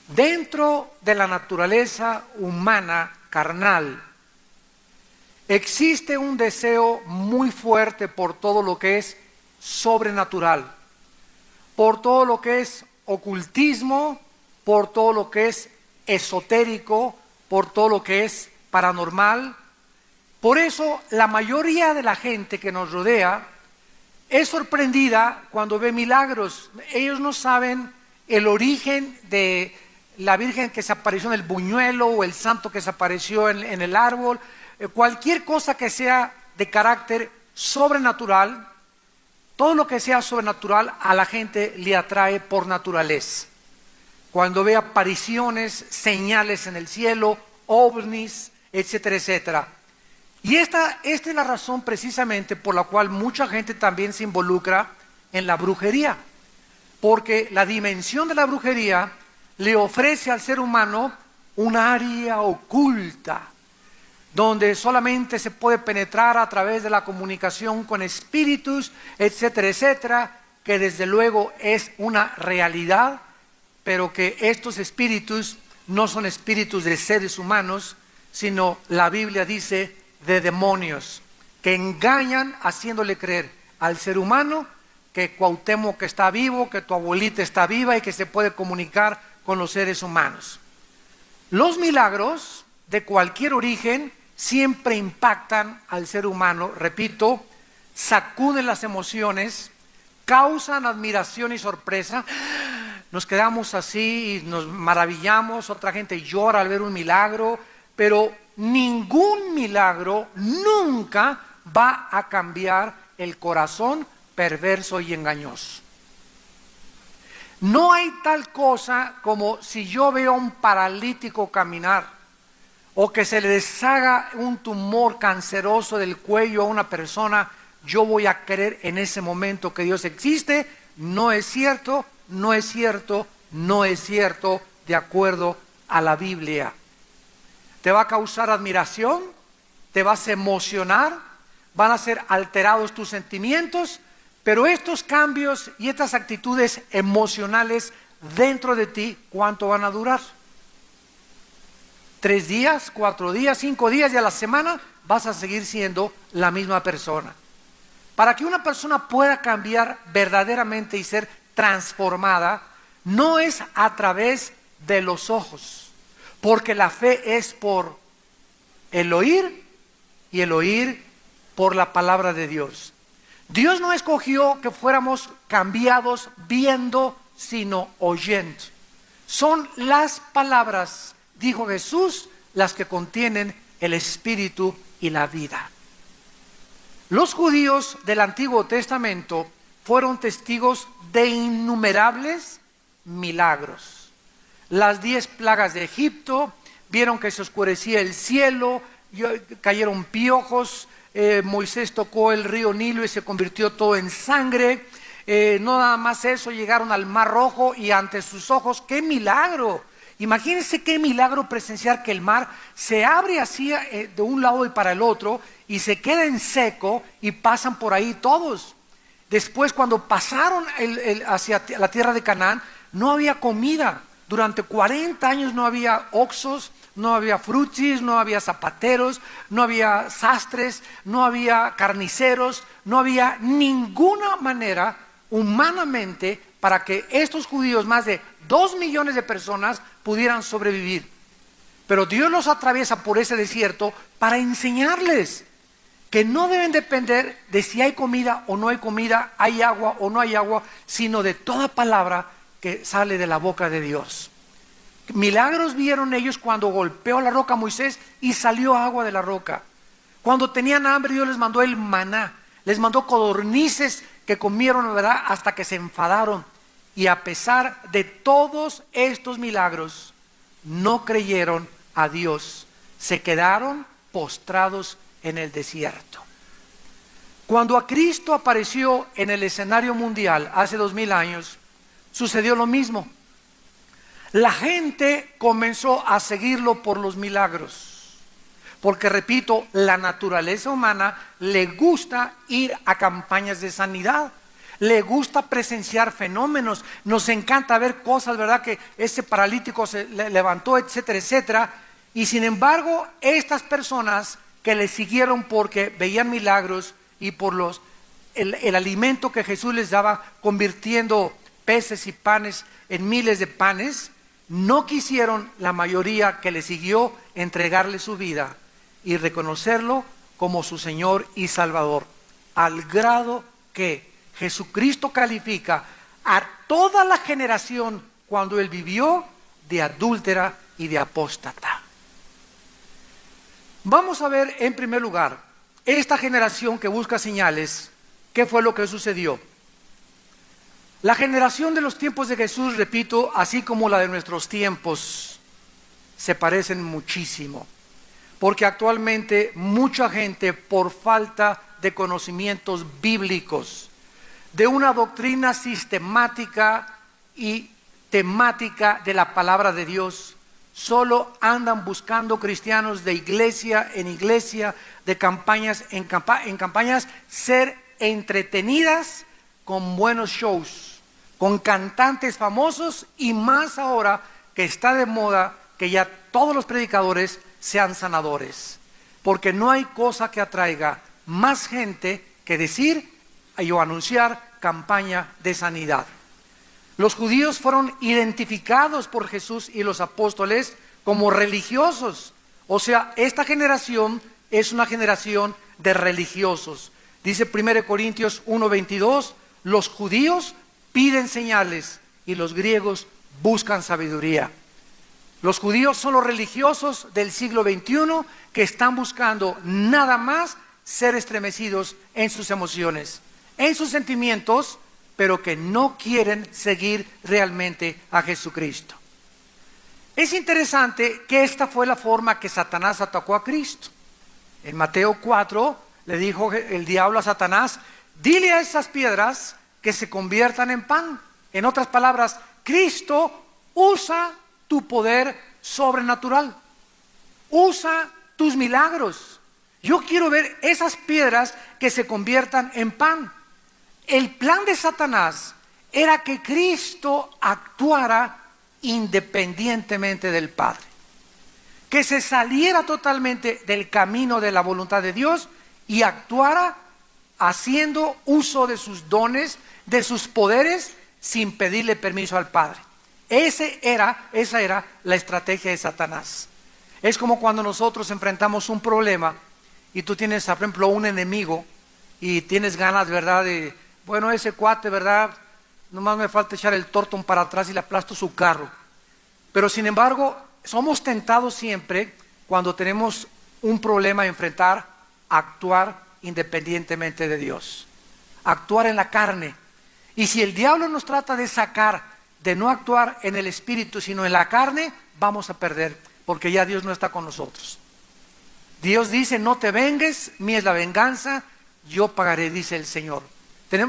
Dentro de la naturaleza humana carnal, existe un deseo muy fuerte por todo lo que es sobrenatural, por todo lo que es ocultismo, por todo lo que es esotérico, por todo lo que es paranormal. Por eso la mayoría de la gente que nos rodea es sorprendida cuando ve milagros. Ellos no saben el origen de la Virgen que se apareció en el buñuelo o el santo que se apareció en el árbol. Cualquier cosa que sea de carácter sobrenatural, todo lo que sea sobrenatural a la gente le atrae por naturaleza. Cuando ve apariciones, señales en el cielo, ovnis, etcétera, etcétera. Y esta es la razón precisamente por la cual mucha gente también se involucra en la brujería. Porque la dimensión de la brujería le ofrece al ser humano un área oculta, donde solamente se puede penetrar a través de la comunicación con espíritus, etcétera, etcétera, que desde luego es una realidad, pero que estos espíritus no son espíritus de seres humanos, sino la Biblia dice de demonios, que engañan haciéndole creer al ser humano que Cuauhtémoc está vivo, que tu abuelita está viva y que se puede comunicar con los seres humanos. Los milagros de cualquier origen siempre impactan al ser humano, repito, sacuden las emociones, causan admiración y sorpresa. Nos quedamos así y nos maravillamos, otra gente llora al ver un milagro, pero ningún milagro nunca va a cambiar el corazón perverso y engañoso. No hay tal cosa como si yo veo a un paralítico caminar o que se le deshaga un tumor canceroso del cuello a una persona, yo voy a creer en ese momento que Dios existe. No es cierto, no es cierto, no es cierto, de acuerdo a la Biblia. Te va a causar admiración, te vas a emocionar, van a ser alterados tus sentimientos, pero estos cambios y estas actitudes emocionales dentro de ti, ¿cuánto van a durar? 3 días, 4 días, 5 días y a la semana vas a seguir siendo la misma persona. Para que una persona pueda cambiar verdaderamente y ser transformada, no es a través de los ojos, porque la fe es por el oír y el oír por la palabra de Dios. Dios no escogió que fuéramos cambiados viendo, sino oyendo. Son las palabras, dijo Jesús, las que contienen el espíritu y la vida. Los judíos del Antiguo Testamento fueron testigos de innumerables milagros. Las 10 plagas de Egipto, vieron que se oscurecía el cielo, cayeron piojos, Moisés tocó el río Nilo y se convirtió todo en sangre. No nada más eso, llegaron al Mar Rojo y ante sus ojos, ¡qué milagro! Imagínense qué milagro presenciar que el mar se abre así de un lado y para el otro y se queda en seco y pasan por ahí todos. Después, cuando pasaron hacia la tierra de Canaán, no había comida. Durante 40 años no había oxos, no había frutis, no había zapateros, no había sastres, no había carniceros, no había ninguna manera humanamente para que estos judíos, más de 2 millones de personas, pudieran sobrevivir. Pero Dios los atraviesa por ese desierto para enseñarles que no deben depender de si hay comida o no hay comida, hay agua o no hay agua, sino de toda palabra que sale de la boca de Dios. Milagros vieron ellos cuando golpeó la roca a Moisés y salió agua de la roca. Cuando tenían hambre, Dios les mandó el maná, les mandó codornices que comieron, ¿verdad?, hasta que se enfadaron. Y a pesar de todos estos milagros, no creyeron a Dios, se quedaron postrados en el desierto. Cuando a Cristo apareció en el escenario mundial hace 2000 años, sucedió lo mismo. La gente comenzó a seguirlo por los milagros, porque repito, la naturaleza humana le gusta ir a campañas de sanidad, le gusta presenciar fenómenos, nos encanta ver cosas, ¿verdad? Que ese paralítico se levantó, etcétera, etcétera. Y sin embargo, estas personas que le siguieron porque veían milagros y por el alimento que Jesús les daba, convirtiendo peces y panes en miles de panes, no quisieron, la mayoría que le siguió, entregarle su vida y reconocerlo como su Señor y Salvador, al grado que Jesucristo califica a toda la generación cuando Él vivió de adúltera y de apóstata. Vamos a ver en primer lugar, esta generación que busca señales, ¿qué fue lo que sucedió? La generación de los tiempos de Jesús, repito, así como la de nuestros tiempos, se parecen muchísimo. Porque actualmente mucha gente, por falta de conocimientos bíblicos, de una doctrina sistemática y temática de la palabra de Dios, solo andan buscando cristianos de iglesia en iglesia, de campañas en campañas, ser entretenidas con buenos shows, con cantantes famosos, y más ahora que está de moda que ya todos los predicadores sean sanadores, porque no hay cosa que atraiga más gente que decir o anunciar campaña de sanidad. Los judíos fueron identificados por Jesús y los apóstoles como religiosos, o sea, esta generación es una generación de religiosos. Dice 1 Corintios 1:22, los judíos piden señales y los griegos buscan sabiduría. Los judíos son los religiosos del siglo XXI que están buscando nada más ser estremecidos en sus emociones, en sus sentimientos, pero que no quieren seguir realmente a Jesucristo. Es interesante que esta fue la forma que Satanás atacó a Cristo. En Mateo 4 le dijo el diablo a Satanás, dile a esas piedras que se conviertan en pan. En otras palabras, Cristo usa tu poder sobrenatural, usa tus milagros. Yo quiero ver esas piedras que se conviertan en pan. El plan de Satanás era que Cristo actuara independientemente del Padre, que se saliera totalmente del camino de la voluntad de Dios y actuara haciendo uso de sus dones, de sus poderes, sin pedirle permiso al Padre. Esa era la estrategia de Satanás. Es como cuando nosotros enfrentamos un problema y tú tienes, por ejemplo, un enemigo y tienes ganas, ¿verdad? De, bueno, ese cuate, ¿verdad? Nomás me falta echar el tortón para atrás y le aplasto su carro. Pero sin embargo, somos tentados siempre cuando tenemos un problema a enfrentar, a actuar independientemente de Dios, actuar en la carne. Y si el diablo nos trata de sacar, de no actuar en el espíritu sino en la carne, vamos a perder, porque ya Dios no está con nosotros. Dios dice, no te vengues, mía es la venganza, yo pagaré, dice el Señor.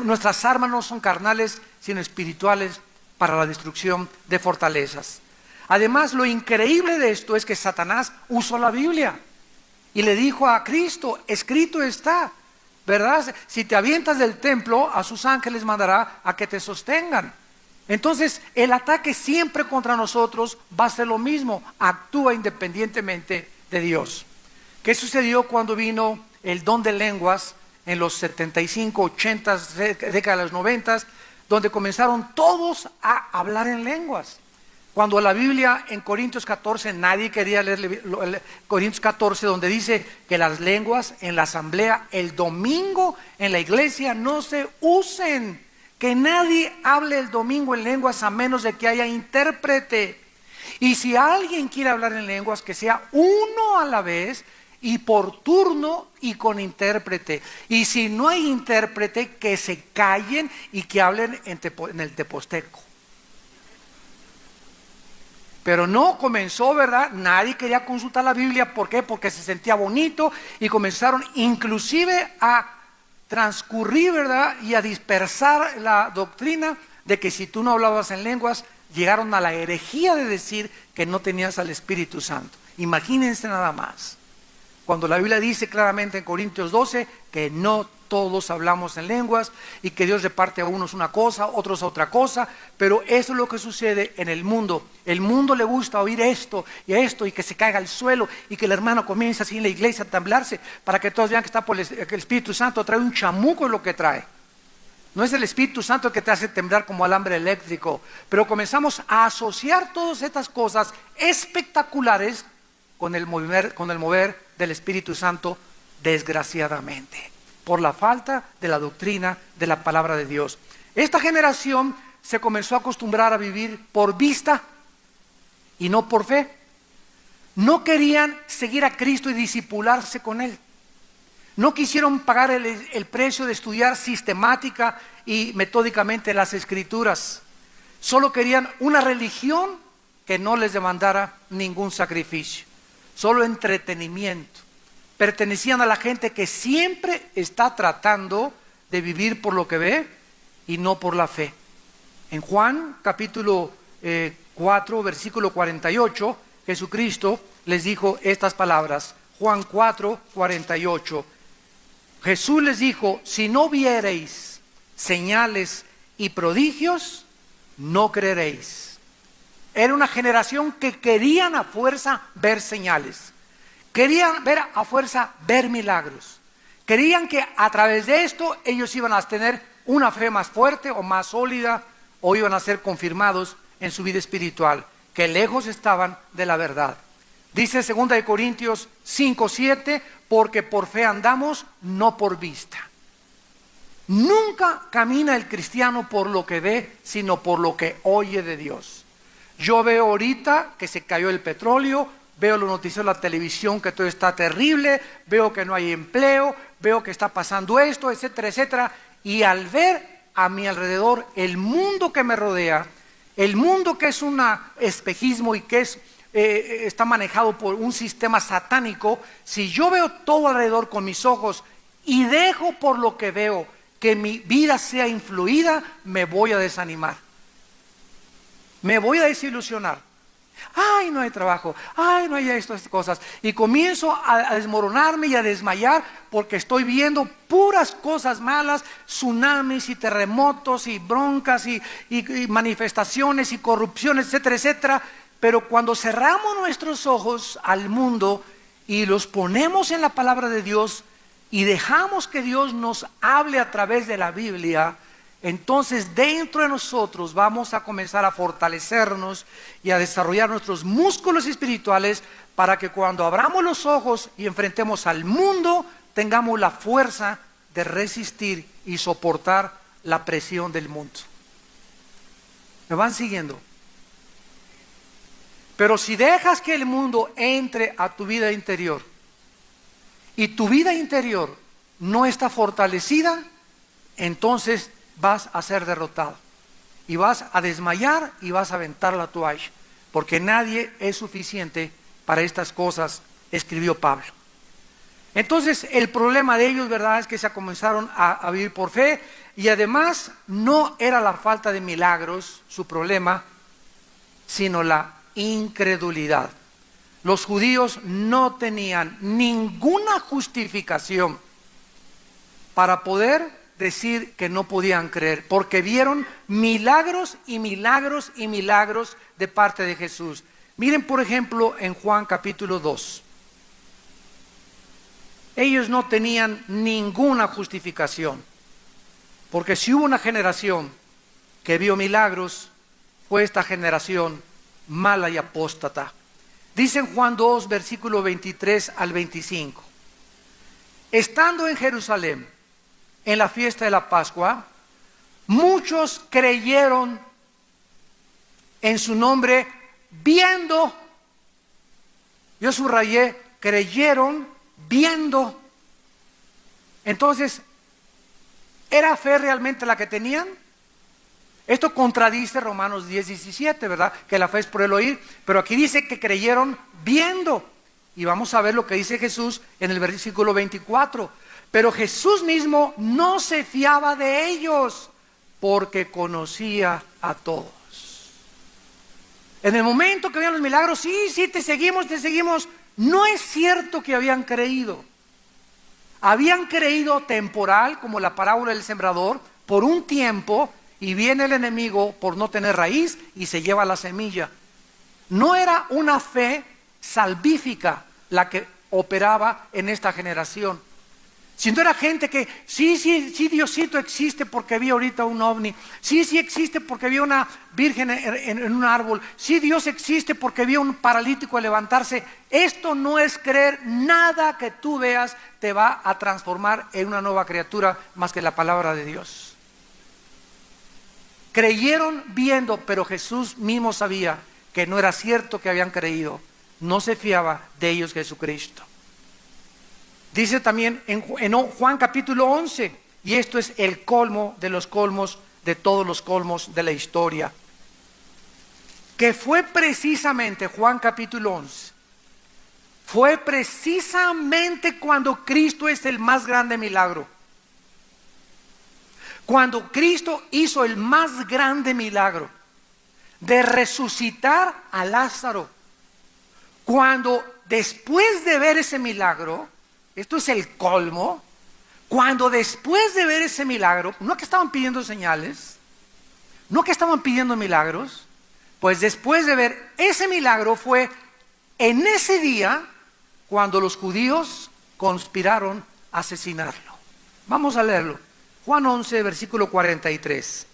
Nuestras armas no son carnales, sino espirituales, para la destrucción de fortalezas. Además, lo increíble de esto es que Satanás usó la Biblia y le dijo a Cristo, escrito está, ¿verdad? Si te avientas del templo, a sus ángeles mandará a que te sostengan. Entonces, el ataque siempre contra nosotros va a ser lo mismo, actúa independientemente de Dios. ¿Qué sucedió cuando vino el don de lenguas en los 75, 80, décadas de los 90, donde comenzaron todos a hablar en lenguas? Cuando la Biblia en Corintios 14, nadie quería leer Corintios 14, donde dice que las lenguas en la asamblea, el domingo en la iglesia, no se usen. Que nadie hable el domingo en lenguas a menos de que haya intérprete. Y si alguien quiere hablar en lenguas, que sea uno a la vez y por turno y con intérprete. Y si no hay intérprete, que se callen y que hablen en el teposteco. Pero no comenzó, ¿verdad? Nadie quería consultar la Biblia. ¿Por qué? Porque se sentía bonito y comenzaron inclusive a transcurrir, ¿verdad? Y a dispersar la doctrina de que si tú no hablabas en lenguas, llegaron a la herejía de decir que no tenías al Espíritu Santo. Imagínense nada más. Cuando la Biblia dice claramente en Corintios 12 que no todos hablamos en lenguas y que Dios reparte a unos una cosa, otros otra cosa, pero eso es lo que sucede en el mundo. El mundo le gusta oír esto y que se caiga al suelo y que el hermano comience así en la iglesia a temblarse para que todos vean que está por que el Espíritu Santo trae un chamuco, es lo que trae. No es el Espíritu Santo el que te hace temblar como alambre eléctrico, pero comenzamos a asociar todas estas cosas espectaculares con el mover del Espíritu Santo, desgraciadamente, por la falta de la doctrina de la palabra de Dios. Esta generación se comenzó a acostumbrar a vivir por vista y no por fe. No querían seguir a Cristo y discipularse con Él. No quisieron pagar el precio de estudiar sistemática y metódicamente las Escrituras. Solo querían una religión que no les demandara ningún sacrificio, solo entretenimiento. Pertenecían a la gente que siempre está tratando de vivir por lo que ve y no por la fe. En Juan capítulo 4, versículo 48, Jesucristo les dijo estas palabras. Juan 4, 48. Jesús les dijo: si no viereis señales y prodigios, no creeréis. Era una generación que querían a fuerza ver señales, querían ver a fuerza ver milagros, querían que a través de esto ellos iban a tener una fe más fuerte o más sólida, o iban a ser confirmados en su vida espiritual, que lejos estaban de la verdad. Dice 2 Corintios 5, 7, porque por fe andamos, no por vista. Nunca camina el cristiano por lo que ve, sino por lo que oye de Dios. Yo veo ahorita que se cayó el petróleo, veo los noticiarios de la televisión que todo está terrible, veo que no hay empleo, veo que está pasando esto, etcétera, etcétera. Y al ver a mi alrededor el mundo que me rodea, el mundo que es un espejismo y que está manejado por un sistema satánico, si yo veo todo alrededor con mis ojos y dejo por lo que veo que mi vida sea influida, me voy a desanimar, me voy a desilusionar. Ay, no hay trabajo, ay, no hay estas cosas, y comienzo a desmoronarme y a desmayar porque estoy viendo puras cosas malas, tsunamis y terremotos y broncas y manifestaciones y corrupciones, etcétera, etcétera. Pero cuando cerramos nuestros ojos al mundo y los ponemos en la palabra de Dios y dejamos que Dios nos hable a través de la Biblia, entonces dentro de nosotros vamos a comenzar a fortalecernos y a desarrollar nuestros músculos espirituales para que cuando abramos los ojos y enfrentemos al mundo, tengamos la fuerza de resistir y soportar la presión del mundo. ¿Me van siguiendo? Pero si dejas que el mundo entre a tu vida interior y tu vida interior no está fortalecida, entonces vas a ser derrotado y vas a desmayar y vas a aventar la toalla, porque nadie es suficiente para estas cosas, escribió Pablo. Entonces el problema de ellos, ¿verdad?, es que se comenzaron a vivir por fe, y además no era la falta de milagros su problema, sino la incredulidad. Los judíos no tenían ninguna justificación para poder decir que no podían creer, porque vieron milagros y milagros y milagros de parte de Jesús. Miren, por ejemplo, en Juan capítulo 2. Ellos no tenían ninguna justificación, porque si hubo una generación que vio milagros, fue esta generación mala y apóstata. Dice en Juan 2, versículo 23 al 25. Estando en Jerusalén, en la fiesta de la Pascua, muchos creyeron en su nombre viendo. Yo subrayé, creyeron viendo. Entonces, ¿era fe realmente la que tenían? Esto contradice Romanos 10, 17, ¿verdad? Que la fe es por el oír, pero aquí dice que creyeron viendo. Y vamos a ver lo que dice Jesús en el versículo 24. Pero Jesús mismo no se fiaba de ellos, porque conocía a todos. En el momento que veían los milagros, sí, te seguimos, No es cierto que habían creído. Habían creído temporal, como la parábola del sembrador, por un tiempo, y viene el enemigo por no tener raíz y se lleva la semilla. No era una fe salvífica la que operaba en esta generación, sino era gente que sí, Diosito existe porque vi ahorita un ovni, sí existe porque vi una virgen en un árbol, sí, Dios existe porque vi un paralítico levantarse. Esto no es creer. Nada que tú veas te va a transformar en una nueva criatura más que la palabra de Dios. Creyeron viendo, pero Jesús mismo sabía que no era cierto que habían creído. No se fiaba de ellos Jesucristo. Dice también en Juan capítulo 11, y esto es el colmo de los colmos, de todos los colmos de la historia, que fue precisamente Juan capítulo 11, fue precisamente cuando Cristo es el más grande milagro. Cuando Cristo hizo el más grande milagro de resucitar a Lázaro, cuando después de ver ese milagro, esto es el colmo, cuando después de ver ese milagro, no que estaban pidiendo señales, no que estaban pidiendo milagros, pues después de ver ese milagro fue en ese día cuando los judíos conspiraron a asesinarlo. Vamos a leerlo. Juan 11, versículo 43.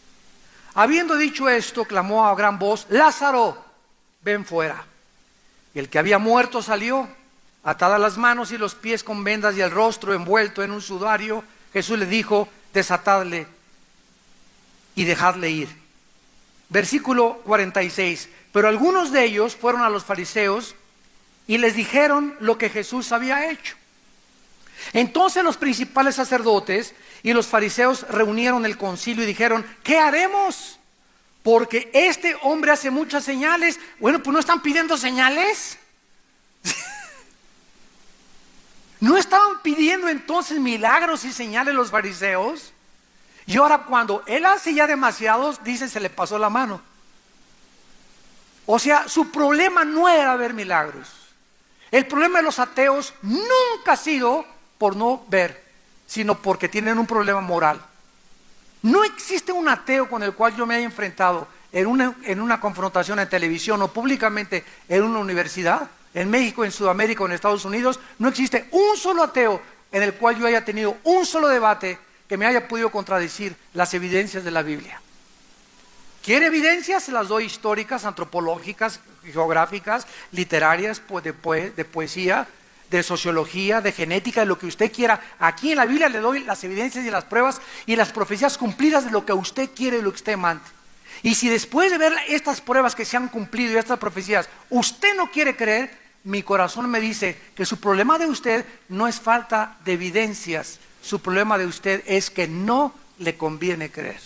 Habiendo dicho esto, clamó a gran voz: Lázaro, ven fuera. Y el que había muerto salió, atadas las manos y los pies con vendas y el rostro envuelto en un sudario. Jesús le dijo: desatadle y dejadle ir. Versículo 46. Pero algunos de ellos fueron a los fariseos y les dijeron lo que Jesús había hecho. Entonces los principales sacerdotes y los fariseos reunieron el concilio y dijeron: ¿qué haremos? Porque este hombre hace muchas señales. Bueno, pues no están pidiendo señales. ¿No estaban pidiendo entonces milagros y señales los fariseos? Y ahora cuando él hace ya demasiados, dicen, se le pasó la mano. O sea, su problema no era ver milagros. El problema de los ateos nunca ha sido por no ver, sino porque tienen un problema moral. No existe un ateo con el cual yo me haya enfrentado en una confrontación en televisión o públicamente en una universidad, en México, en Sudamérica o en Estados Unidos. No existe un solo ateo en el cual yo haya tenido un solo debate que me haya podido contradecir las evidencias de la Biblia. ¿Quiere evidencias? Se las doy: históricas, antropológicas, geográficas, literarias, de poesía, de sociología, de genética, de lo que usted quiera. Aquí en la Biblia le doy las evidencias y las pruebas y las profecías cumplidas de lo que usted quiere y lo que usted mande. Y si después de ver estas pruebas que se han cumplido y estas profecías, usted no quiere creer, mi corazón me dice que su problema de usted no es falta de evidencias, su problema de usted es que no le conviene creer.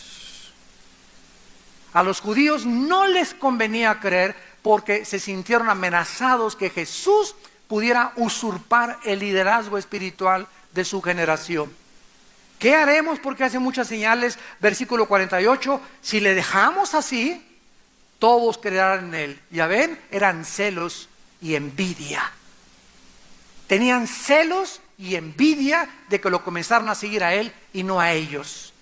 A los judíos no les convenía creer porque se sintieron amenazados que Jesús pudiera usurpar el liderazgo espiritual de su generación. ¿Qué haremos? Porque hace muchas señales. Versículo 48, si le dejamos así, todos creerán en él. Ya ven, eran celos y envidia. Tenían celos y envidia de que lo comenzaran a seguir a él y no a ellos.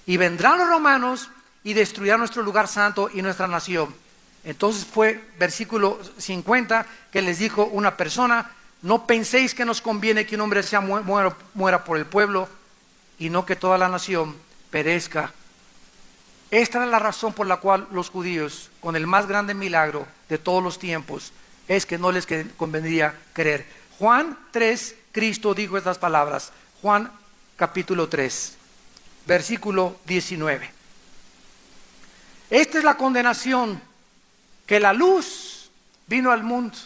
Y vendrán los romanos y destruirán nuestro lugar santo y nuestra nación. Entonces fue versículo 50 que les dijo una persona: no penséis que nos conviene que un hombre sea muera por el pueblo y no que toda la nación perezca. Esta es la razón por la cual los judíos, con el más grande milagro de todos los tiempos, es que no les convendría creer. Juan 3, Cristo dijo estas palabras. Juan capítulo 3, versículo 19. Esta es la condenación, que la luz vino al mundo.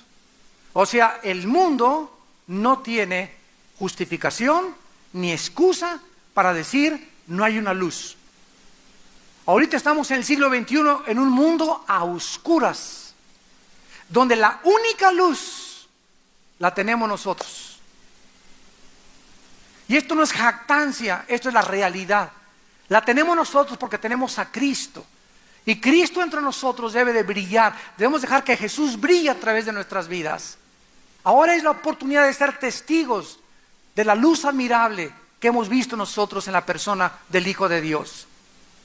O sea, el mundo no tiene justificación ni excusa para decir no hay una luz. Ahorita estamos en el siglo XXI en un mundo a oscuras, donde la única luz la tenemos nosotros. Y esto no es jactancia, esto es la realidad. La tenemos nosotros porque tenemos a Cristo. Y Cristo entre nosotros debe de brillar. Debemos dejar que Jesús brille a través de nuestras vidas. Ahora es la oportunidad de ser testigos de la luz admirable que hemos visto nosotros en la persona del Hijo de Dios.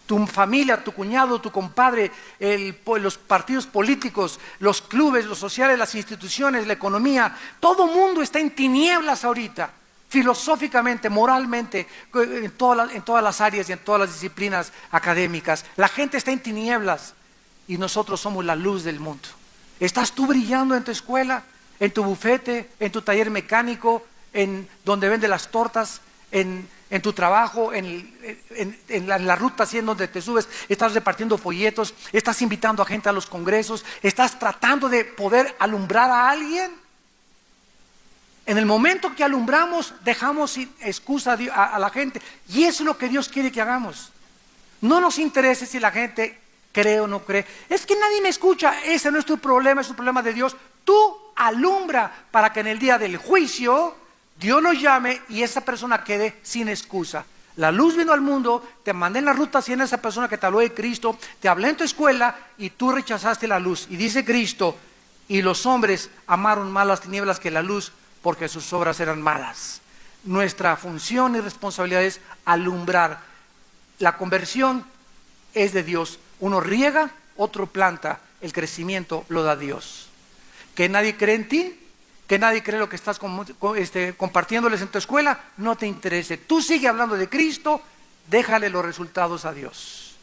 Tu familia, tu cuñado, tu compadre, los partidos políticos, los clubes, los sociales, las instituciones, la economía, todo mundo está en tinieblas ahorita, filosóficamente, moralmente, en todas las áreas y en todas las disciplinas académicas. La gente está en tinieblas y nosotros somos la luz del mundo. ¿Estás tú brillando en tu escuela, en tu bufete, en tu taller mecánico, en donde vende las tortas, en tu trabajo, en la ruta así en donde te subes? Estás repartiendo folletos, estás invitando a gente a los congresos, estás tratando de poder alumbrar a alguien? En el momento que alumbramos, dejamos sin excusa a la gente, y eso es lo que Dios quiere que hagamos. No nos interesa si la gente cree o no cree. Es que nadie me escucha. Ese no es tu problema, es un problema de Dios. Tú alumbra para que en el día del juicio Dios nos llame y esa persona quede sin excusa. La luz vino al mundo, te mandé en la ruta 100 a esa persona que te habló de Cristo, te hablé en tu escuela y tú rechazaste la luz. Y dice Cristo, y los hombres amaron más las tinieblas que la luz porque sus obras eran malas. Nuestra función y responsabilidad es alumbrar. La conversión es de Dios. Uno riega, otro planta. El crecimiento lo da Dios. Que nadie cree en ti, que nadie cree lo que estás compartiéndoles en tu escuela, no te interese. Tú sigue hablando de Cristo, déjale los resultados a Dios.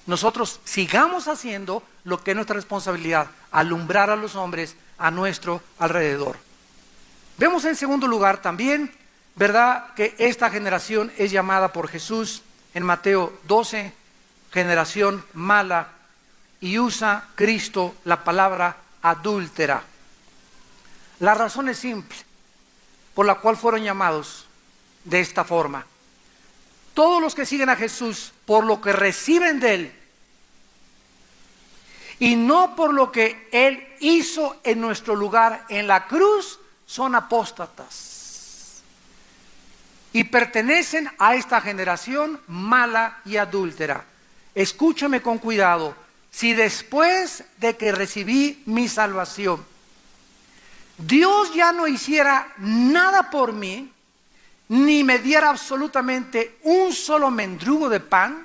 Nosotros sigamos haciendo lo que es nuestra responsabilidad, alumbrar a los hombres a nuestro alrededor. Vemos en segundo lugar también, ¿verdad?, que esta generación es llamada por Jesús en Mateo 12, generación mala, y usa Cristo la palabra adúltera. La razón es simple, por la cual fueron llamados de esta forma. Todos los que siguen a Jesús por lo que reciben de Él, y no por lo que Él hizo en nuestro lugar en la cruz, son apóstatas y pertenecen a esta generación mala y adúltera. Escúchame con cuidado. Si después de que recibí mi salvación, Dios ya no hiciera nada por mí, ni me diera absolutamente un solo mendrugo de pan,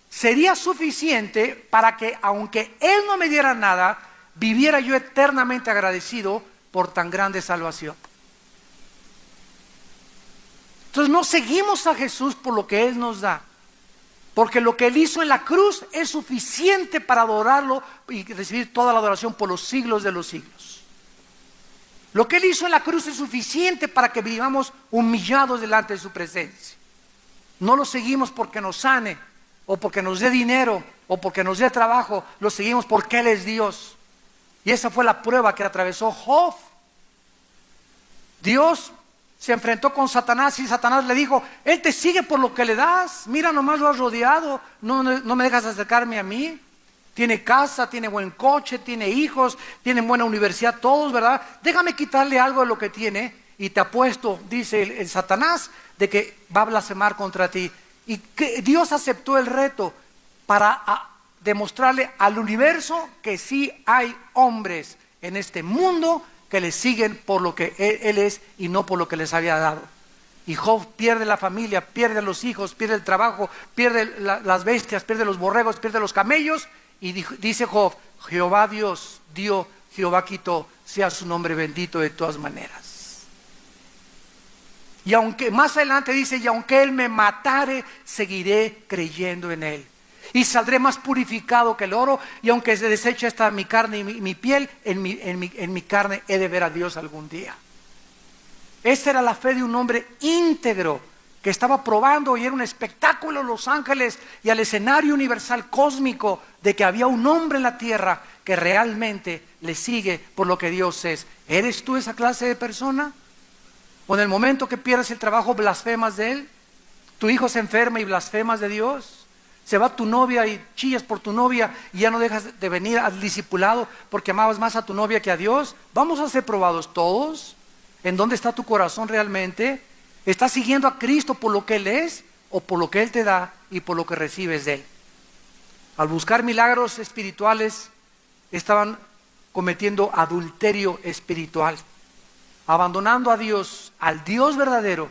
sería suficiente para que, aunque Él no me diera nada, viviera yo eternamente agradecido por tan grande salvación. Entonces no seguimos a Jesús por lo que Él nos da, porque lo que Él hizo en la cruz es suficiente para adorarlo y recibir toda la adoración por los siglos de los siglos. Lo que Él hizo en la cruz es suficiente para que vivamos humillados delante de su presencia. No lo seguimos porque nos sane, o porque nos dé dinero, o porque nos dé trabajo. Lo seguimos porque Él es Dios. Y esa fue la prueba que atravesó Job. Dios se enfrentó con Satanás y Satanás le dijo: Él te sigue por lo que le das. Mira, nomás lo has rodeado. No me dejas acercarme a mí. Tiene casa, tiene buen coche, tiene hijos, tienen buena universidad todos, ¿verdad? Déjame quitarle algo de lo que tiene y te apuesto, dice el Satanás, de que va a blasfemar contra ti. Y que Dios aceptó el reto para demostrarle al universo que sí hay hombres en este mundo que le siguen por lo que Él es y no por lo que les había dado. Y Job pierde la familia, pierde los hijos, pierde el trabajo, pierde las bestias, pierde los borregos, pierde los camellos. Y dice Job: Jehová Dios dio, Jehová quitó, sea su nombre bendito de todas maneras. Y aunque más adelante dice: y aunque Él me matare, seguiré creyendo en Él. Y saldré más purificado que el oro, y aunque se deseche hasta mi carne y mi piel, en mi carne he de ver a Dios algún día. Esta era la fe de un hombre íntegro, que estaba probando, y era un espectáculo a los ángeles y al escenario universal cósmico de que había un hombre en la tierra que realmente le sigue por lo que Dios es. ¿Eres tú esa clase de persona? ¿O en el momento que pierdes el trabajo blasfemas de Él? ¿Tu hijo se enferma y blasfemas de Dios? ¿Se va tu novia y chillas por tu novia y ya no dejas de venir al discipulado porque amabas más a tu novia que a Dios? Vamos a ser probados todos. ¿En dónde está tu corazón realmente? ¿Estás siguiendo a Cristo por lo que Él es o por lo que Él te da y por lo que recibes de Él? Al buscar milagros espirituales, estaban cometiendo adulterio espiritual. abandonando a Dios, al Dios verdadero,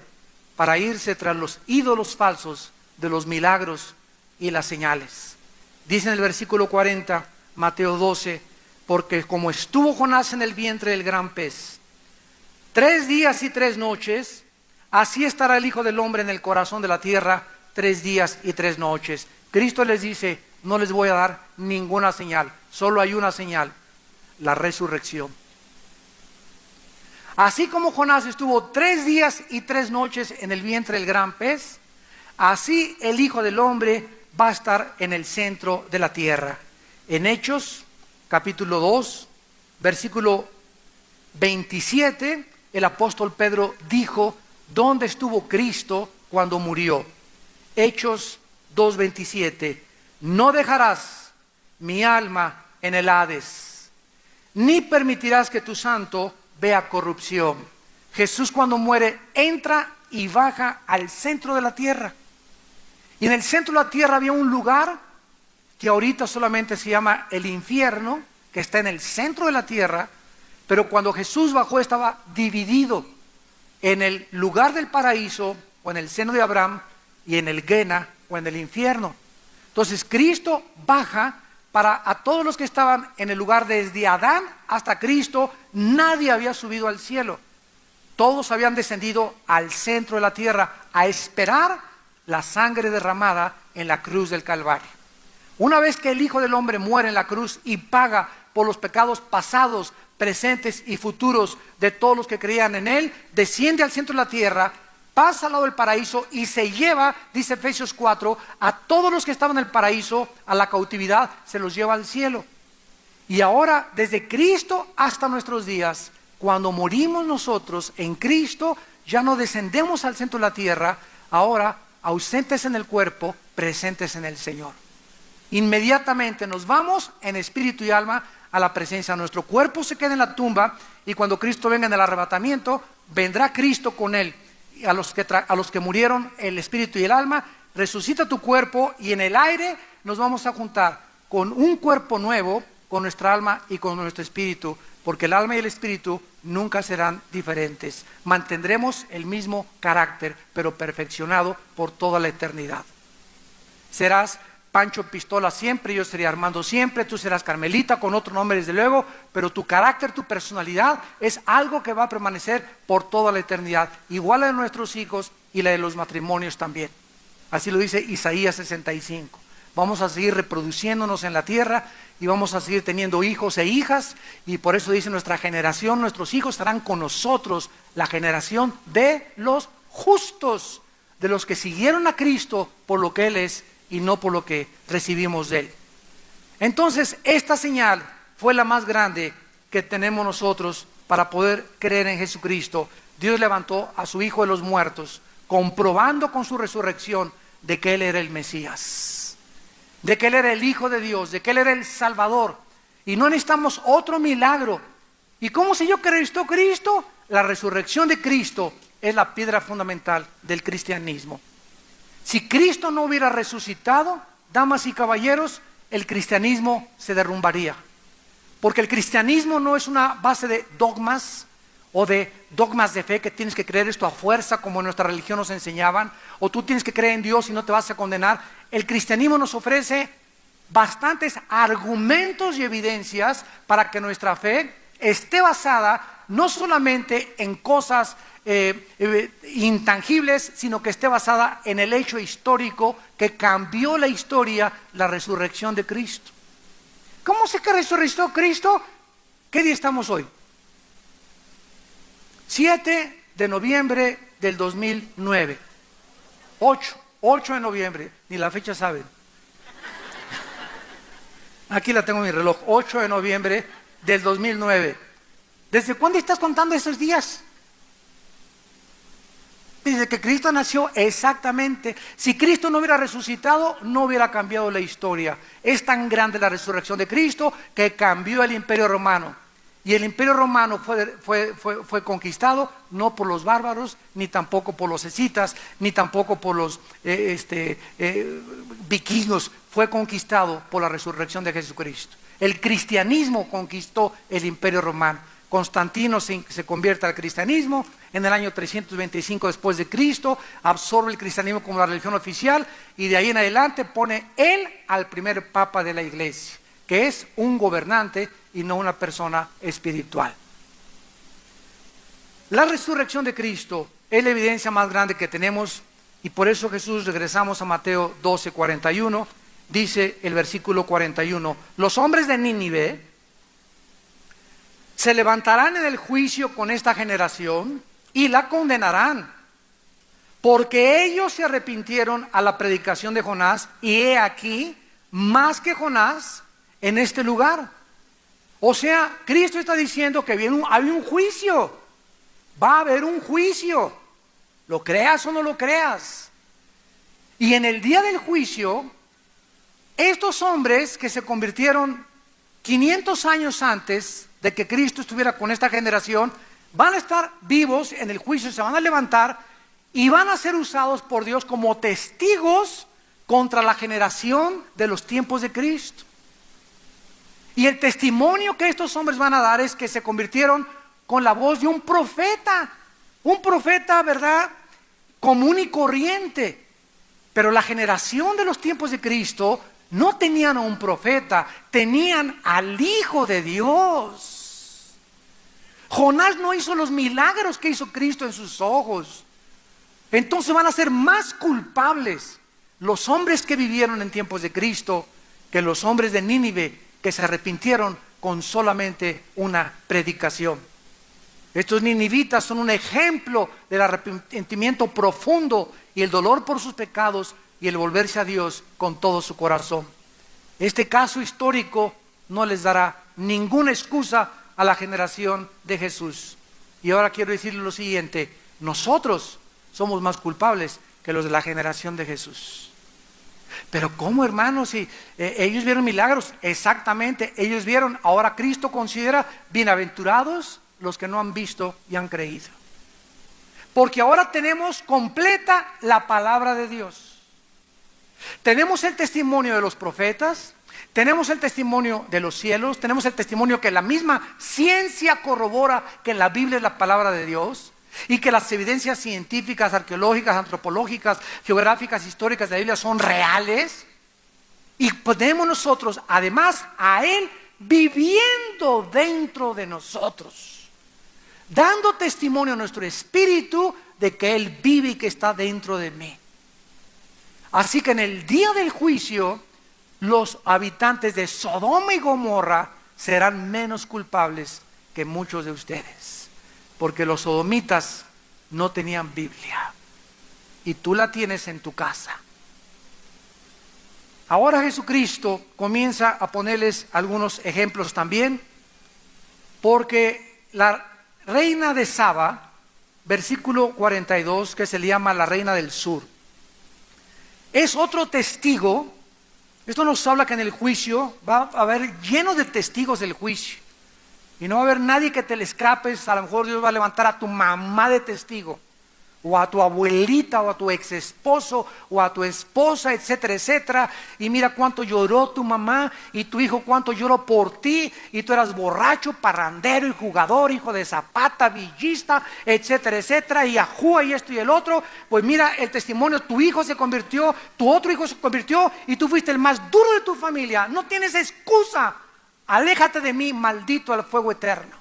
para irse tras los ídolos falsos de los milagros y las señales. Dice en el versículo 40, Mateo 12, porque como estuvo Jonás en el vientre del gran pez, 3 días y 3 noches, así estará el Hijo del Hombre en el corazón de la tierra 3 días y 3 noches. Cristo les dice, no les voy a dar ninguna señal, solo hay una señal, la resurrección. Así como Jonás estuvo 3 días y 3 noches en el vientre del gran pez, así el Hijo del Hombre va a estar en el centro de la tierra. En Hechos, capítulo 2, versículo 27, el apóstol Pedro dijo, ¿dónde estuvo Cristo cuando murió? Hechos 2:27, no dejarás mi alma en el Hades, ni permitirás que tu santo vea corrupción. Jesús cuando muere entra y baja al centro de la tierra. Y en el centro de la tierra había un lugar que ahorita solamente se llama el infierno, que está en el centro de la tierra, pero cuando Jesús bajó estaba dividido en el lugar del paraíso o en el seno de Abraham y en el Guena o en el infierno. Entonces Cristo baja para a todos los que estaban en el lugar desde Adán hasta Cristo, nadie había subido al cielo. Todos habían descendido al centro de la tierra a esperar la sangre derramada en la cruz del Calvario. Una vez que el Hijo del Hombre muere en la cruz y paga por los pecados pasados, presentes y futuros de todos los que creían en Él, desciende al centro de la tierra, pasa al lado del paraíso y se lleva, dice Efesios 4, a todos los que estaban en el paraíso, a la cautividad, se los lleva al cielo. Y ahora, desde Cristo hasta nuestros días, cuando morimos nosotros en Cristo, ya no descendemos al centro de la tierra, ahora ausentes en el cuerpo, presentes en el Señor. Inmediatamente nos vamos en espíritu y alma a la presencia. Nuestro cuerpo se queda en la tumba y cuando Cristo venga en el arrebatamiento, vendrá Cristo con Él. A los que murieron el espíritu y el alma, resucita tu cuerpo y en el aire nos vamos a juntar con un cuerpo nuevo, con nuestra alma y con nuestro espíritu, porque el alma y el espíritu nunca serán diferentes. Mantendremos el mismo carácter, pero perfeccionado por toda la eternidad. Serás Pancho Pistola siempre, yo seré Armando siempre, tú serás Carmelita con otro nombre desde luego, pero tu carácter, tu personalidad es algo que va a permanecer por toda la eternidad, igual la de nuestros hijos y la de los matrimonios también. Así lo dice Isaías 65. Vamos a seguir reproduciéndonos en la tierra y vamos a seguir teniendo hijos e hijas, y por eso dice nuestra generación, nuestros hijos estarán con nosotros, la generación de los justos, de los que siguieron a Cristo por lo que Él es y no por lo que recibimos de Él. Entonces, esta señal fue la más grande que tenemos nosotros para poder creer en Jesucristo. Dios levantó a su Hijo de los muertos, comprobando con su resurrección de que Él era el Mesías, de que Él era el Hijo de Dios, de que Él era el Salvador. Y no necesitamos otro milagro. ¿Y cómo se yo Cristo? La resurrección de Cristo es la piedra fundamental del cristianismo. Si Cristo no hubiera resucitado, damas y caballeros, el cristianismo se derrumbaría. Porque el cristianismo no es una base de dogmas o de dogmas de fe que tienes que creer esto a fuerza como en nuestra religión nos enseñaban, o tú tienes que creer en Dios y no te vas a condenar. El cristianismo nos ofrece bastantes argumentos y evidencias para que nuestra fe esté basada no solamente en cosas intangibles, sino que esté basada en el hecho histórico que cambió la historia, la resurrección de Cristo. ¿Cómo sé que resucitó Cristo? ¿Qué día estamos hoy? 7 de noviembre del 2009. 8 de noviembre, ni la fecha saben. Aquí la tengo en mi reloj, 8 de noviembre del 2009. ¿Desde cuándo estás contando esos días? Desde que Cristo nació, exactamente. Si Cristo no hubiera resucitado, no hubiera cambiado la historia. Es tan grande la resurrección de Cristo que cambió el Imperio Romano. Y el Imperio Romano fue conquistado no por los bárbaros, ni tampoco por los escitas, ni tampoco por los vikingos. Fue conquistado por la resurrección de Jesucristo. El cristianismo conquistó el Imperio Romano. Constantino se convierte al cristianismo en el año 325 después de Cristo, absorbe el cristianismo como la religión oficial y de ahí en adelante pone él al primer papa de la iglesia, que es un gobernante y no una persona espiritual. La resurrección de Cristo es la evidencia más grande que tenemos y por eso Jesús, regresamos a Mateo 12:41, dice el versículo 41, los hombres de Nínive se levantarán en el juicio con esta generación y la condenarán, porque ellos se arrepintieron a la predicación de Jonás, y he aquí, más que Jonás, en este lugar. O sea, Cristo está diciendo que hay un juicio, va a haber un juicio, lo creas o no lo creas. Y en el día del juicio, estos hombres que se convirtieron 500 años antes de que Cristo estuviera con esta generación, van a estar vivos en el juicio, se van a levantar y van a ser usados por Dios como testigos contra la generación de los tiempos de Cristo. Y el testimonio que estos hombres van a dar es que se convirtieron con la voz de un profeta, ¿verdad?, común y corriente. Pero la generación de los tiempos de Cristo no tenían a un profeta, tenían al Hijo de Dios. Jonás no hizo los milagros que hizo Cristo en sus ojos. Entonces van a ser más culpables los hombres que vivieron en tiempos de Cristo que los hombres de Nínive que se arrepintieron con solamente una predicación. Estos ninivitas son un ejemplo del arrepentimiento profundo y el dolor por sus pecados y el volverse a Dios con todo su corazón. Este caso histórico no les dará ninguna excusa a la generación de Jesús. Y ahora quiero decirles lo siguiente: nosotros somos más culpables que los de la generación de Jesús. Pero ¿cómo, hermanos? Si ellos vieron milagros, exactamente, ellos vieron. Ahora Cristo considera bienaventurados los que no han visto y han creído. Porque ahora tenemos completa la palabra de Dios. Tenemos el testimonio de los profetas, tenemos el testimonio de los cielos, tenemos el testimonio que la misma ciencia corrobora que la Biblia es la palabra de Dios y que las evidencias científicas, arqueológicas, antropológicas, geográficas, históricas de la Biblia son reales. Y podemos nosotros, además, a Él viviendo dentro de nosotros, dando testimonio a nuestro espíritu de que Él vive y que está dentro de mí. Así que en el día del juicio, los habitantes de Sodoma y Gomorra serán menos culpables que muchos de ustedes, porque los sodomitas no tenían Biblia y tú la tienes en tu casa. Ahora Jesucristo comienza a ponerles algunos ejemplos también, porque la reina de Saba, versículo 42, que se le llama la reina del sur, es otro testigo. Esto nos habla que en el juicio va a haber lleno de testigos del juicio y no va a haber nadie que te le escapes. A lo mejor Dios va a levantar a tu mamá de testigo, o a tu abuelita, o a tu ex esposo, o a tu esposa, etcétera, etcétera. Y mira cuánto lloró tu mamá y tu hijo cuánto lloró por ti, y tú eras borracho, parrandero y jugador, hijo de zapata, villista, etcétera, etcétera, y ajúa y esto y el otro. Pues mira el testimonio: tu hijo se convirtió, tu otro hijo se convirtió y tú fuiste el más duro de tu familia. No tienes excusa. Aléjate de mí, maldito al fuego eterno.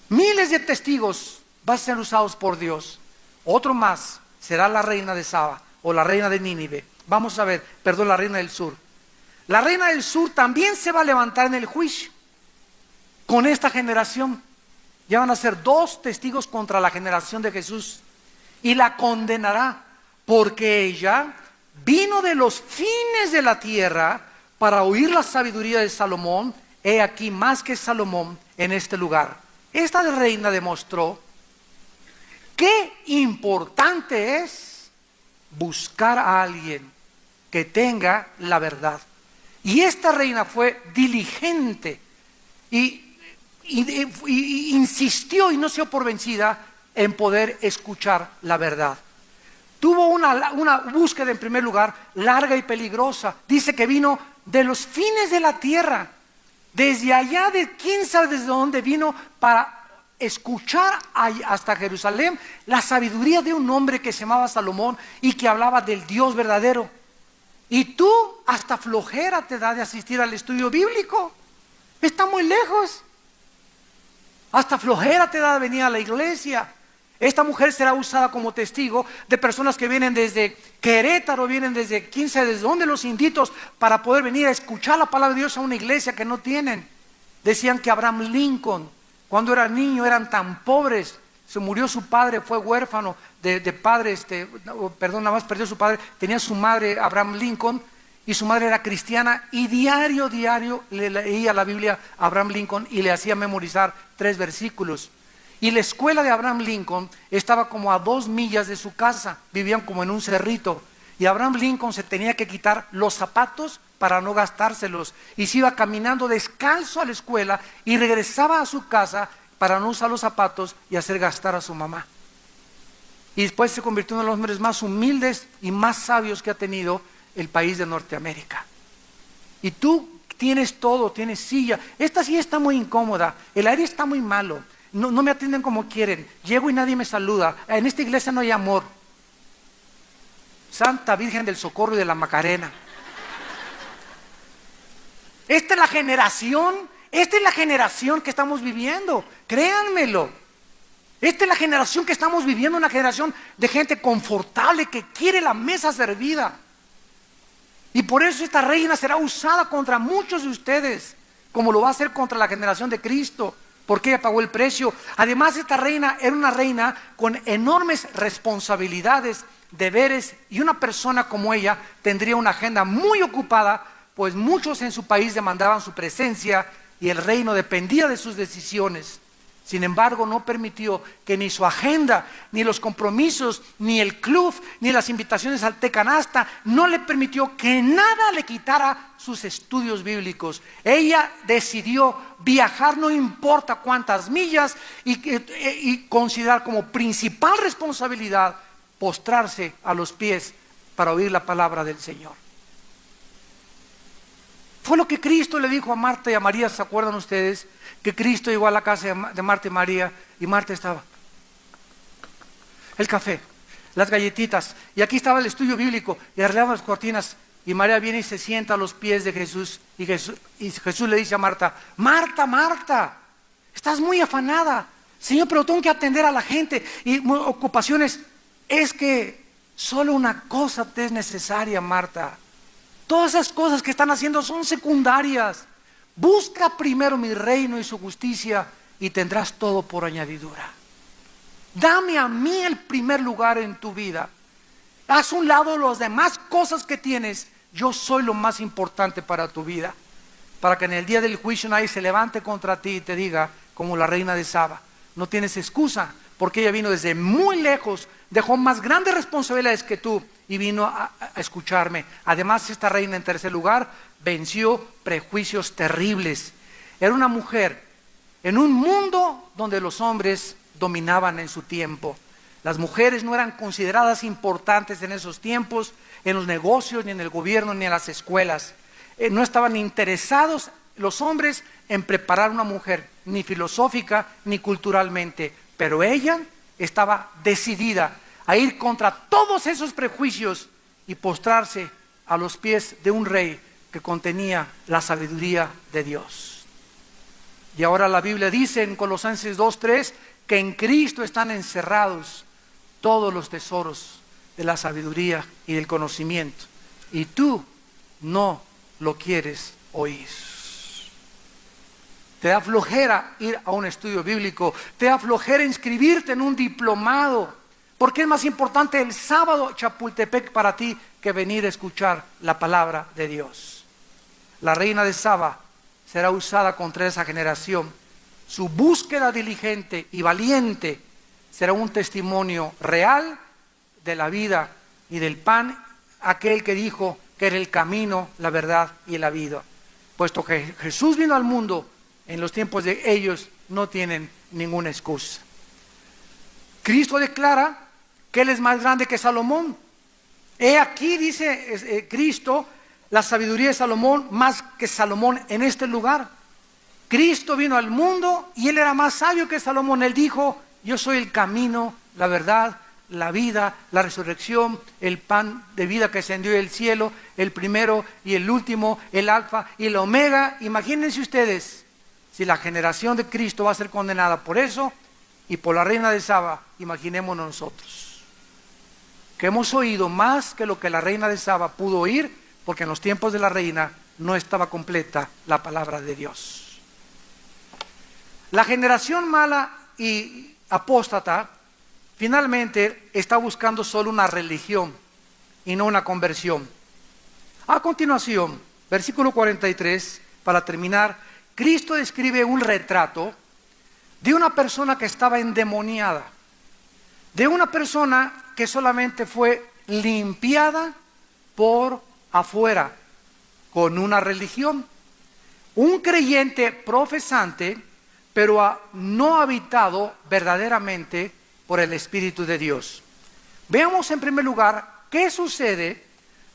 Miles de testigos van a ser usados por Dios. Otro más será la reina de Saba o la reina de Nínive. Vamos a ver, perdón, la reina del sur. La reina del sur también se va a levantar en el juicio con esta generación. Ya van a ser dos testigos contra la generación de Jesús y la condenará, porque ella vino de los fines de la tierra para oír la sabiduría de Salomón. He aquí más que Salomón en este lugar. Esta reina demostró qué importante es buscar a alguien que tenga la verdad. Y esta reina fue diligente y insistió y no se dio por vencida en poder escuchar la verdad. Tuvo una búsqueda, en primer lugar, larga y peligrosa. Dice que vino de los fines de la tierra. Desde allá, de quién sabe desde dónde vino para escuchar hasta Jerusalén la sabiduría de un hombre que se llamaba Salomón y que hablaba del Dios verdadero. Y tú hasta flojera te da de asistir al estudio bíblico. Está muy lejos. Hasta flojera te da de venir a la iglesia. Esta mujer será usada como testigo de personas que vienen desde Querétaro, vienen desde 15, desde donde los inditos, para poder venir a escuchar la palabra de Dios a una iglesia que no tienen. Decían que Abraham Lincoln, cuando era niño, eran tan pobres, se murió su padre, fue huérfano de padre, nada más perdió su padre, tenía su madre Abraham Lincoln, y su madre era cristiana, y diario le leía la Biblia a Abraham Lincoln y le hacía memorizar 3 versículos. Y la escuela de Abraham Lincoln estaba como a 2 millas de su casa, vivían como en un cerrito, y Abraham Lincoln se tenía que quitar los zapatos para no gastárselos, y se iba caminando descalzo a la escuela y regresaba a su casa para no usar los zapatos y hacer gastar a su mamá. Y después se convirtió en uno de los hombres más humildes y más sabios que ha tenido el país de Norteamérica. Y tú tienes todo, tienes silla. Esta silla está muy incómoda, el aire está muy malo, no me atienden como quieren, llego y nadie me saluda, en esta iglesia no hay amor. Santa Virgen del Socorro y de la Macarena. Esta es la generación que estamos viviendo, créanmelo. Esta es la generación que estamos viviendo, una generación de gente confortable que quiere la mesa servida. Y por eso esta reina será usada contra muchos de ustedes, como lo va a hacer contra la generación de Cristo, porque ella pagó el precio. Además, esta reina era una reina con enormes responsabilidades, deberes, y una persona como ella tendría una agenda muy ocupada, pues muchos en su país demandaban su presencia y el reino dependía de sus decisiones. Sin embargo, no permitió que ni su agenda, ni los compromisos, ni el club, ni las invitaciones al té canasta, no le permitió que nada le quitara sus estudios bíblicos. Ella decidió viajar no importa cuántas millas y considerar como principal responsabilidad postrarse a los pies para oír la palabra del Señor. Fue lo que Cristo le dijo a Marta y a María. ¿Se acuerdan ustedes? Que Cristo llegó a la casa de Marta y María, y Marta estaba el café, las galletitas, y aquí estaba el estudio bíblico, y arreglaban las cortinas, y María viene y se sienta a los pies de Jesús, y Jesús le dice a Marta: Marta, Marta, estás muy afanada, Señor, pero tengo que atender a la gente, y ocupaciones. Es que solo una cosa te es necesaria, Marta. Todas esas cosas que están haciendo son secundarias. Busca primero mi reino y su justicia y tendrás todo por añadidura. Dame a mí el primer lugar en tu vida. Haz un lado las demás cosas que tienes. Yo soy lo más importante para tu vida. Para que en el día del juicio nadie se levante contra ti y te diga, como la reina de Saba: no tienes excusa, porque ella vino desde muy lejos, dejó más grandes responsabilidades que tú y vino a escucharme. Además, esta reina, en tercer lugar, venció prejuicios terribles. Era una mujer en un mundo donde los hombres dominaban en su tiempo. Las mujeres no eran consideradas importantes en esos tiempos, en los negocios, ni en el gobierno, ni en las escuelas. No estaban interesados los hombres en preparar una mujer, ni filosófica, ni culturalmente. Pero ella estaba decidida a ir contra todos esos prejuicios y postrarse a los pies de un rey que contenía la sabiduría de Dios. Y ahora la Biblia dice en Colosenses 2:3 que en Cristo están encerrados todos los tesoros de la sabiduría y del conocimiento, y tú no lo quieres oír. Te da flojera ir a un estudio bíblico, te da flojera inscribirte en un diplomado, porque es más importante el sábado Chapultepec para ti que venir a escuchar la palabra de Dios. La reina de Saba será usada contra esa generación. Su búsqueda diligente y valiente será un testimonio real de la vida y del pan, aquel que dijo que era el camino, la verdad y la vida. Puesto que Jesús vino al mundo, en los tiempos de ellos no tienen ninguna excusa. Cristo declara que Él es más grande que Salomón. He aquí, dice Cristo, la sabiduría de Salomón más que Salomón en este lugar. Cristo vino al mundo y Él era más sabio que Salomón. Él dijo: yo soy el camino, la verdad, la vida, la resurrección, el pan de vida que descendió del cielo, el primero y el último, el alfa y el omega. Imagínense ustedes, si la generación de Cristo va a ser condenada por eso y por la reina de Saba, imaginémonos nosotros, que hemos oído más que lo que la reina de Saba pudo oír, porque en los tiempos de la reina no estaba completa la palabra de Dios. La generación mala y apóstata finalmente está buscando solo una religión y no una conversión. A continuación, versículo 43, para terminar, Cristo describe un retrato de una persona que estaba endemoniada, de una persona que solamente fue limpiada por afuera con una religión, un creyente profesante, pero no habitado verdaderamente por el Espíritu de Dios. Veamos en primer lugar qué sucede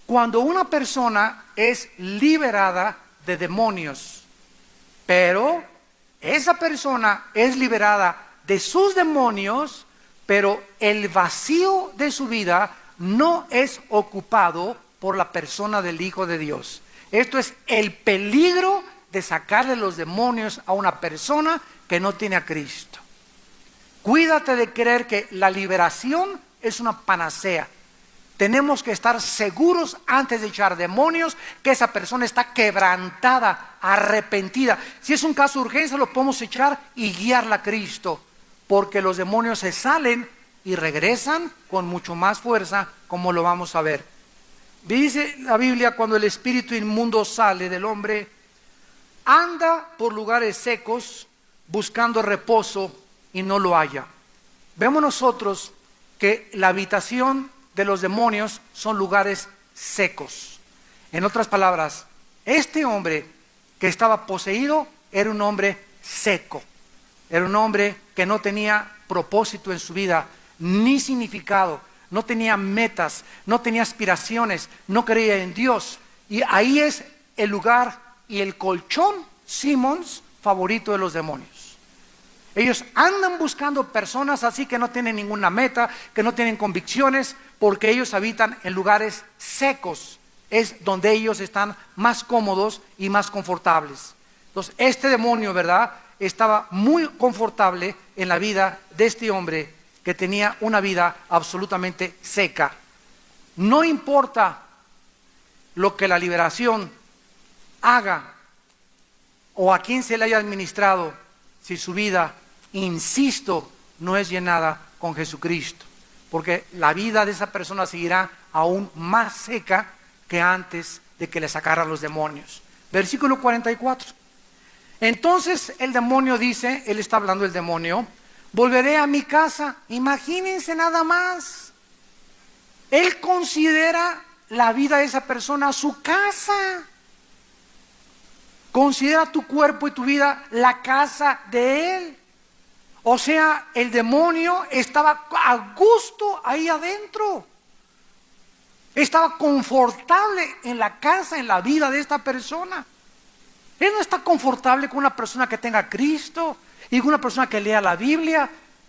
cuando una persona es liberada de demonios, pero esa persona es liberada de sus demonios, pero el vacío de su vida no es ocupado por la persona del Hijo de Dios. Esto es el peligro de sacarle los demonios a una persona que no tiene a Cristo. Cuídate de creer que la liberación es una panacea. Tenemos que estar seguros antes de echar demonios que esa persona está quebrantada, arrepentida. Si es un caso de urgencia, lo podemos echar y guiarla a Cristo, porque los demonios se salen y regresan con mucho más fuerza, como lo vamos a ver. Dice la Biblia: cuando el espíritu inmundo sale del hombre, anda por lugares secos buscando reposo y no lo halla. Vemos nosotros que la habitación de los demonios son lugares secos. En otras palabras, este hombre que estaba poseído era un hombre seco, era un hombre que no tenía propósito en su vida, ni significado, no tenía metas, no tenía aspiraciones, no creía en Dios. Y ahí es el lugar y el colchón, Simons, favorito de los demonios. Ellos andan buscando personas así que no tienen ninguna meta, que no tienen convicciones, porque ellos habitan en lugares secos. Es donde ellos están más cómodos y más confortables. Entonces, este demonio, ¿verdad?, estaba muy confortable en la vida de este hombre que tenía una vida absolutamente seca. No importa lo que la liberación haga o a quién se le haya administrado, si su vida, insisto, no es llenada con Jesucristo, porque la vida de esa persona seguirá aún más seca que antes de que le sacaran los demonios. Versículo 44. Entonces el demonio dice, él está hablando del demonio: volveré a mi casa. Imagínense nada más. Él considera la vida de esa persona su casa. Considera tu cuerpo y tu vida la casa de él. O sea, el demonio estaba a gusto ahí adentro. Estaba confortable en la casa, en la vida de esta persona. Él no está confortable con una persona que tenga a Cristo y con una persona que lea la Biblia,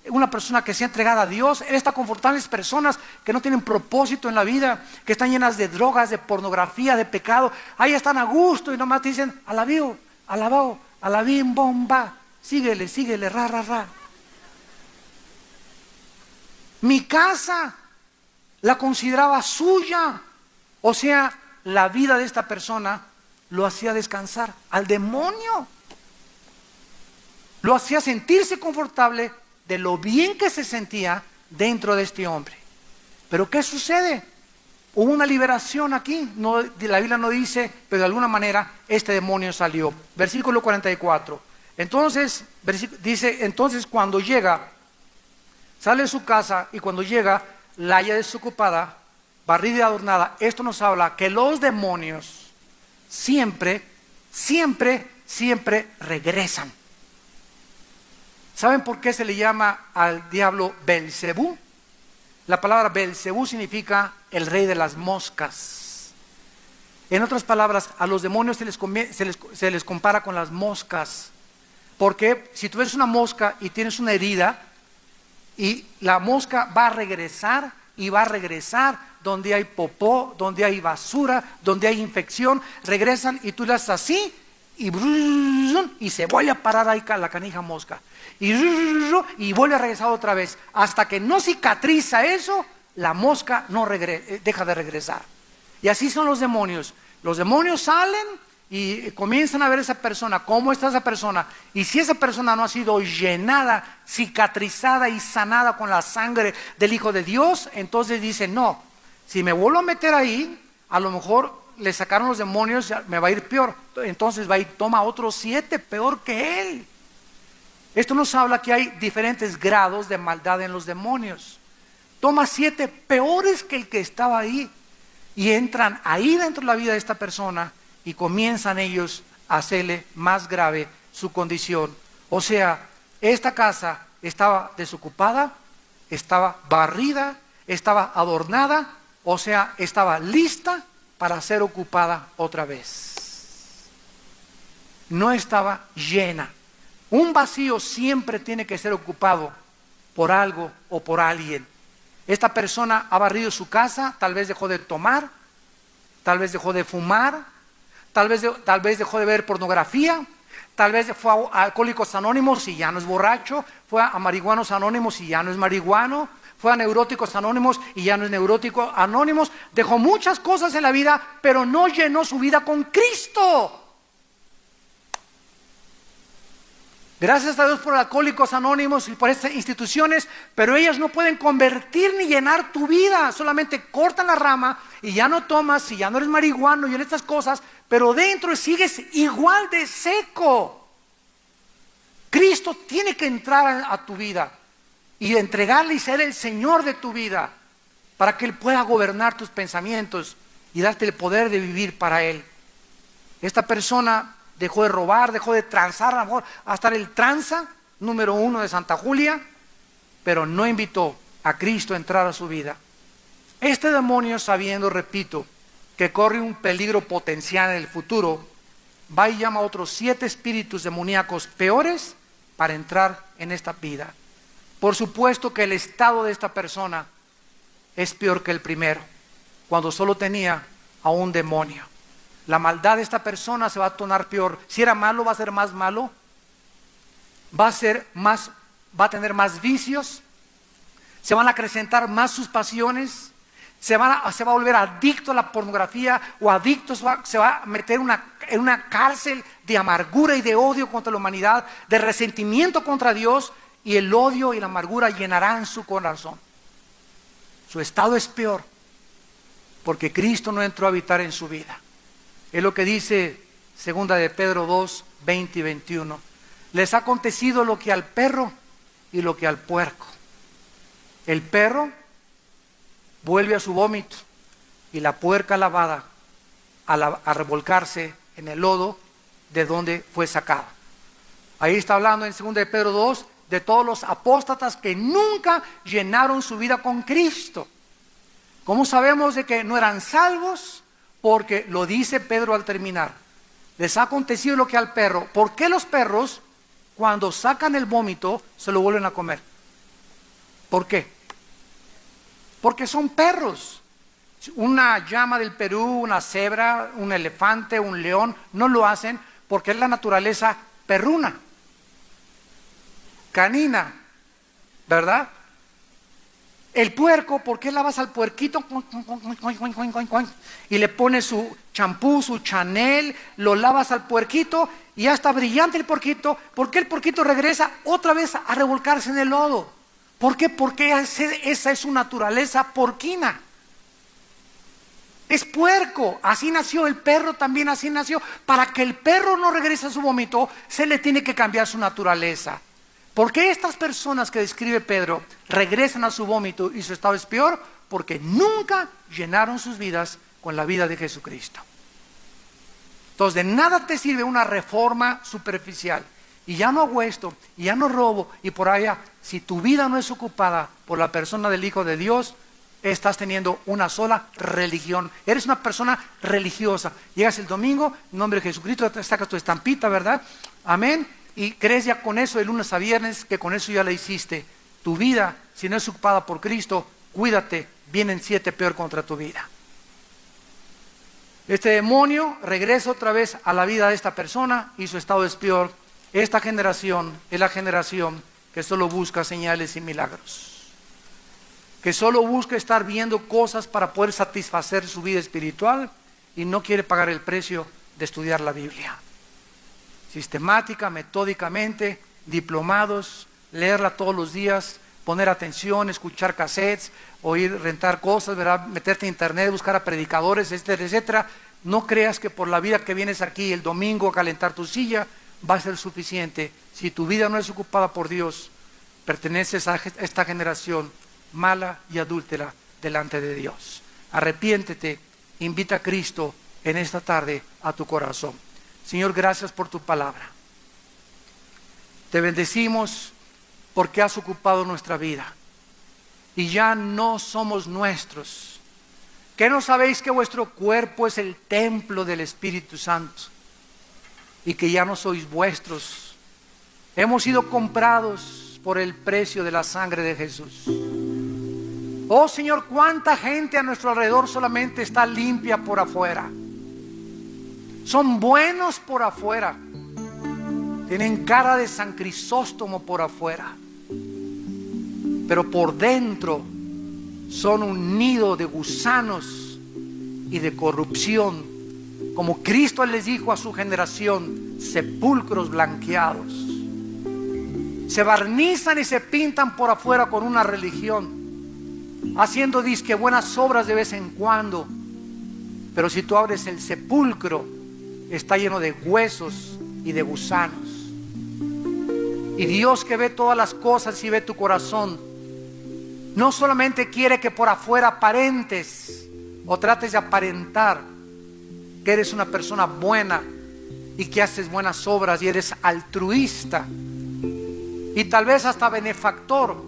una persona que sea entregada a Dios. Él está confortable con personas que no tienen propósito en la vida, que están llenas de drogas, de pornografía, de pecado. Ahí están a gusto y nomás te dicen: alabío, alabao, alabim, bomba, síguele, síguele, ra, ra, ra. Mi casa la consideraba suya. O sea, la vida de esta persona lo hacía descansar. Al demonio lo hacía sentirse confortable de lo bien que se sentía dentro de este hombre. Pero ¿qué sucede? Hubo una liberación aquí. No, la Biblia no dice, pero de alguna manera este demonio salió. Versículo 44. Entonces, dice: entonces cuando llega, sale de su casa, y cuando llega la halla desocupada, barrida y adornada. Esto nos habla que los demonios siempre regresan. ¿Saben por qué se le llama al diablo Belcebú? La palabra Belcebú significa el rey de las moscas. En otras palabras, a los demonios se les compara con las moscas. Porque si tú ves una mosca y tienes una herida, y la mosca va a regresar y va a regresar donde hay popó, donde hay basura, donde hay infección, regresan y tú le haces así y se vuelve a parar ahí la canija mosca y vuelve a regresar otra vez. Hasta que no cicatriza eso, la mosca no deja de regresar. Y así son los demonios. Los demonios salen y comienzan a ver a esa persona, cómo está esa persona, y si esa persona no ha sido llenada, cicatrizada y sanada con la sangre del Hijo de Dios, entonces dicen, no, si me vuelvo a meter ahí, a lo mejor le sacaron los demonios, me va a ir peor, entonces va y toma otros 7 peor que él. Esto nos habla que hay diferentes grados de maldad en los demonios. Toma 7 peores que el que estaba ahí, y entran ahí dentro de la vida de esta persona, y comienzan ellos a hacerle más grave su condición. O sea, esta casa estaba desocupada, estaba barrida, estaba adornada, o sea, estaba lista para ser ocupada otra vez. No estaba llena. Un vacío siempre tiene que ser ocupado por algo o por alguien. Esta persona ha barrido su casa, tal vez dejó de tomar, tal vez dejó de fumar, tal vez dejó de ver pornografía, tal vez fue a Alcohólicos Anónimos y ya no es borracho, fue a Marihuanos Anónimos y ya no es marihuano, fue a Neuróticos Anónimos y ya no es neurótico anónimos, dejó muchas cosas en la vida, pero no llenó su vida con Cristo. Gracias a Dios por Alcohólicos Anónimos y por estas instituciones, pero ellas no pueden convertir ni llenar tu vida, solamente cortan la rama y ya no tomas, y ya no eres marihuano y en estas cosas, pero dentro sigues igual de seco. Cristo tiene que entrar a tu vida y entregarle y ser el Señor de tu vida para que Él pueda gobernar tus pensamientos y darte el poder de vivir para Él. Esta persona dejó de robar, dejó de transar, a lo mejor hasta el tranza número 1 de Santa Julia, pero no invitó a Cristo a entrar a su vida. Este demonio, sabiendo, repito, que corre un peligro potencial en el futuro, va y llama a otros 7 espíritus demoníacos peores para entrar en esta vida. Por supuesto que el estado de esta persona es peor que el primero, cuando solo tenía a un demonio. La maldad de esta persona se va a tornar peor. Si era malo, va a ser más malo, va a tener más vicios, se van a acrecentar más sus pasiones, se va a volver adicto a la pornografía, o adicto, se va a meter en una cárcel de amargura y de odio contra la humanidad, de resentimiento contra Dios, y el odio y la amargura llenarán su corazón. Su estado es peor porque Cristo no entró a habitar en su vida. Es lo que dice 2 de Pedro 2, 20 y 21. Les ha acontecido lo que al perro y lo que al puerco. El perro vuelve a su vómito y la puerca lavada a revolcarse en el lodo de donde fue sacado. Ahí está hablando en 2 de Pedro 2 de todos los apóstatas que nunca llenaron su vida con Cristo. ¿Cómo sabemos de que no eran salvos? Porque lo dice Pedro al terminar. Les ha acontecido lo que al perro. ¿Por qué los perros, cuando sacan el vómito, se lo vuelven a comer? ¿Por qué? Porque son perros. Una llama del Perú, una cebra, un elefante, un león, no lo hacen porque es la naturaleza perruna, canina, ¿verdad? El puerco, ¿por qué lavas al puerquito? Y le pones su champú, su Chanel, lo lavas al puerquito y ya está brillante el puerquito. ¿Por qué el puerquito regresa otra vez a revolcarse en el lodo? ¿Por qué? Porque esa es su naturaleza porquina. Es puerco, así nació el perro, también así nació. Para que el perro no regrese a su vómito, se le tiene que cambiar su naturaleza. ¿Por qué estas personas que describe Pedro regresan a su vómito y su estado es peor? Porque nunca llenaron sus vidas con la vida de Jesucristo. Entonces, de nada te sirve una reforma superficial. Y ya no hago esto, y ya no robo, y por allá. Si tu vida no es ocupada por la persona del Hijo de Dios, estás teniendo una sola religión. Eres una persona religiosa. Llegas el domingo, en nombre de Jesucristo, te sacas tu estampita, ¿verdad? Amén. y crees ya con eso de lunes a viernes, que con eso ya la hiciste. Tu vida, si no es ocupada por Cristo, cuídate, vienen 7 peor contra tu vida. Este demonio regresa otra vez a la vida de esta persona y su estado es peor. Esta generación es la generación que solo busca señales y milagros, que solo busca estar viendo cosas para poder satisfacer su vida espiritual y no quiere pagar el precio de estudiar la Biblia. Sistemática, metódicamente, diplomados, leerla todos los días, poner atención, escuchar cassettes, oír, rentar cosas, ¿verdad? Meterte en internet, buscar a predicadores, etcétera, etcétera. No creas que por la vida que vienes aquí el domingo a calentar tu silla va a ser suficiente. Si tu vida no es ocupada por Dios, perteneces a esta generación mala y adúltera delante de Dios. Arrepiéntete, invita a Cristo en esta tarde a tu corazón. Señor, gracias por tu palabra. Te bendecimos porque has ocupado nuestra vida y ya no somos nuestros. ¿Qué no sabéis que vuestro cuerpo es el templo del Espíritu Santo y que ya no sois vuestros? Hemos sido comprados por el precio de la sangre de Jesús. Oh Señor, cuánta gente a nuestro alrededor solamente está limpia por afuera. Son buenos por afuera, tienen cara de San Crisóstomo por afuera, pero por dentro son un nido de gusanos y de corrupción, como Cristo les dijo a su generación, sepulcros blanqueados. Se barnizan y se pintan por afuera con una religión, haciendo disque buenas obras de vez en cuando, pero si tú abres el sepulcro, está lleno de huesos y de gusanos. Y Dios, que ve todas las cosas y ve tu corazón, no solamente quiere que por afuera aparentes o trates de aparentar que eres una persona buena y que haces buenas obras y eres altruista y tal vez hasta benefactor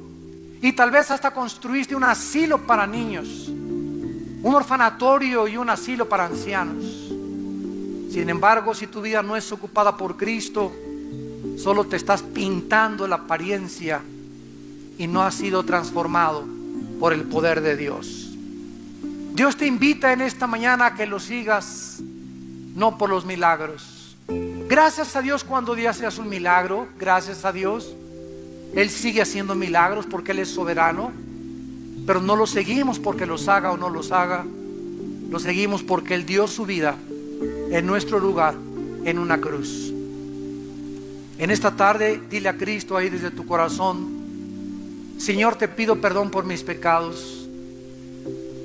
y tal vez hasta construiste un asilo para niños, un orfanatorio y un asilo para ancianos. Sin embargo, si tu vida no es ocupada por Cristo, solo te estás pintando la apariencia y no has sido transformado por el poder de Dios. Dios te invita en esta mañana a que lo sigas, no por los milagros. Gracias a Dios cuando Dios hace un milagro, gracias a Dios. Él sigue haciendo milagros porque Él es soberano, pero no lo seguimos porque los haga o no los haga. Lo seguimos porque Él dio su vida en nuestro lugar, en una cruz. En esta tarde, dile a Cristo ahí desde tu corazón: Señor, te pido perdón por mis pecados.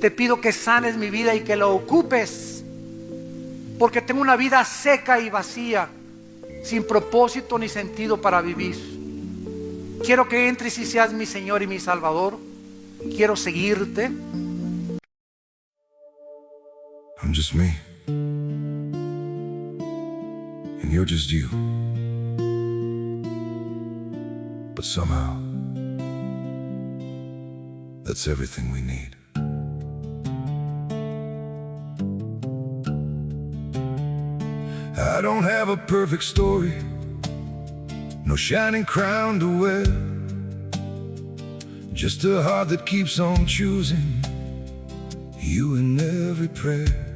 Te pido que sanes mi vida y que la ocupes, porque tengo una vida seca y vacía, sin propósito ni sentido para vivir. Quiero que entres y seas mi Señor y mi Salvador. Quiero seguirte. I'm just me, and you're just you. But somehow, that's everything we need. I don't have a perfect story, no shining crown to wear, just a heart that keeps on choosing you in every prayer.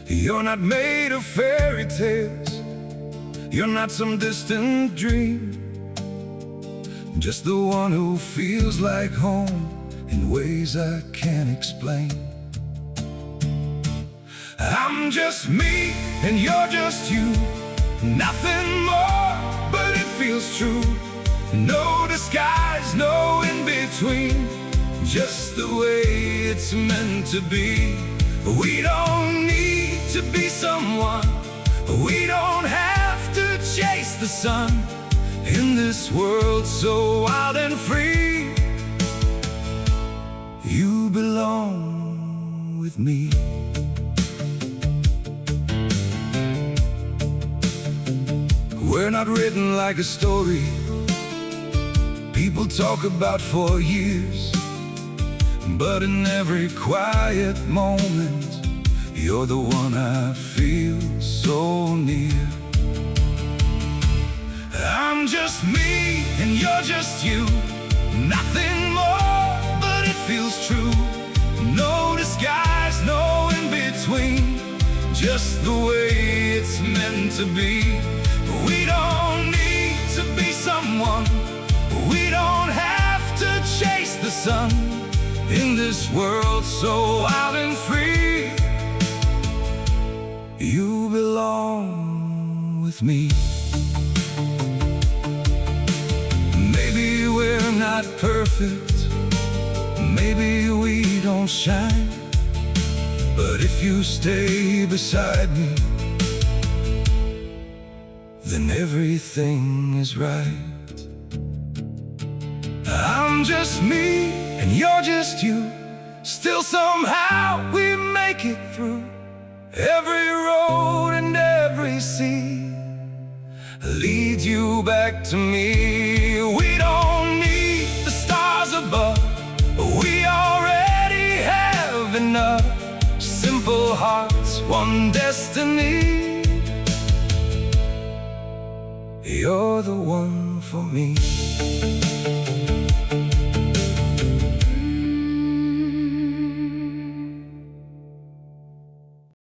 You're not made of fairy tales, you're not some distant dream, just the one who feels like home in ways I can't explain. I'm just me and you're just you, nothing more, but it feels true. No disguise, no in between, just the way it's meant to be. We don't need to be someone, we don't have to chase the sun, in this world so wild and free. You belong with me. We're not written like a story people talk about for years, but in every quiet moment, you're the one I feel so near. I'm just me and you're just you. Nothing more, but it feels true. No disguise, no in between. Just the way it's meant to be. We don't need to be someone. We don't have to chase the sun. In this world so wild and free, you belong with me. Maybe we're not perfect, maybe we don't shine, but if you stay beside me, then everything is right. I'm just me and you're just you. Still somehow we make it through. Every road and every sea leads you back to me. We don't need the stars above, we already have enough. Simple hearts, one destiny. You're the one for me.